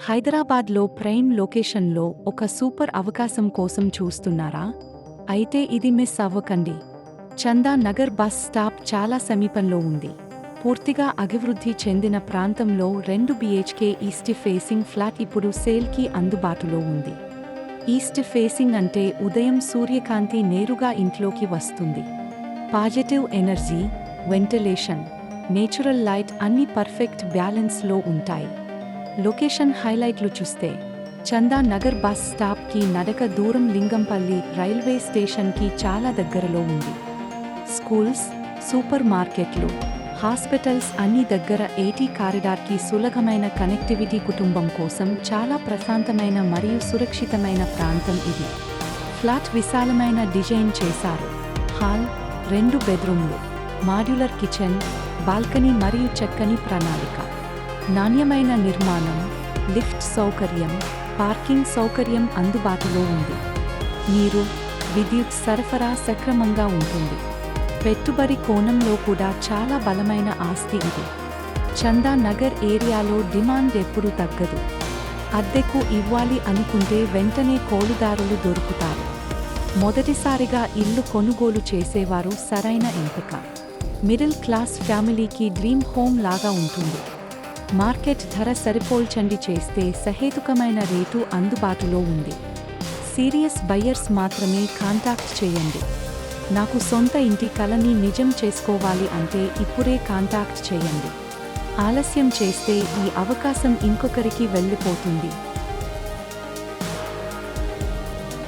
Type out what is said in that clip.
హైదరాబాద్లో ప్రైమ్ లొకేషన్లో ఒక సూపర్ అవకాశం కోసం చూస్తున్నారా? అయితే ఇది మిస్ అవ్వకండి. చందా నగర్ బస్ స్టాప్ చాలా సమీపంలో ఉంది. పూర్తిగా అభివృద్ధి చెందిన ప్రాంతంలో 2 BHK ఈస్ట్ ఫేసింగ్ ఫ్లాట్ ఇప్పుడు సేల్కి అందుబాటులో ఉంది. ఈస్ట్ ఫేసింగ్ అంటే ఉదయం సూర్యకాంతి నేరుగా ఇంట్లోకి వస్తుంది. Positive energy, ventilation, natural light అన్నీ పర్ఫెక్ట్ బ్యాలెన్స్లో ఉంటాయి. లొకేషన్ హైలైట్లు చూస్తే చందా నగర్ బస్ స్టాప్కి నడక దూరం, లింగంపల్లి రైల్వే స్టేషన్కి చాలా దగ్గరలో ఉంది. స్కూల్స్, సూపర్ మార్కెట్లు, హాస్పిటల్స్ అన్ని దగ్గర. 80 కారిడార్కి సులభమైన కనెక్టివిటీ. కుటుంబం కోసం చాలా ప్రశాంతమైన మరియు సురక్షితమైన ప్రాంతం ఇది. ఫ్లాట్ విశాలమైన డిజైన్ చేశారు. హాల్, 2 బెడ్రూమ్లు, మాడ్యులర్ కిచెన్, బాల్కనీ మరియు చక్కని ప్రణాళిక. నాణ్యమైన నిర్మాణం, లిఫ్ట్ సౌకర్యం, పార్కింగ్ సౌకర్యం అందుబాటులో ఉంది. నీరు, విద్యుత్ సరఫరా సక్రమంగా ఉంటుంది. పెట్టుబడి కోణంలో కూడా చాలా బలమైన ఆస్తి ఇది. చందా నగర్ ఏరియాలో డిమాండ్ ఎప్పుడూ తగ్గదు. అద్దెకు ఇవ్వాలి అనుకుంటే వెంటనే కొనుగోలుదారులు దొరుకుతారు. మొదటిసారిగా ఇల్లు కొనుగోలు చేసేవారు సరైన ఎంపిక. మిడిల్ క్లాస్ ఫ్యామిలీకి డ్రీమ్ హోమ్ లాగా ఉంటుంది. మార్కెట్ ధర సరిపోల్చండి చేస్తే సహేతుకమైన రేటు అందుబాటులో ఉంది. సీరియస్ బయ్యర్స్ మాత్రమే కాంటాక్ట్ చేయండి. నాకు సొంత ఇంటి కలని నిజం చేసుకోవాలి అంటే ఇప్పుడే కాంటాక్ట్ చేయండి. ఆలస్యం చేస్తే ఈ అవకాశం ఇంకొకరికి వెళ్ళిపోతుంది.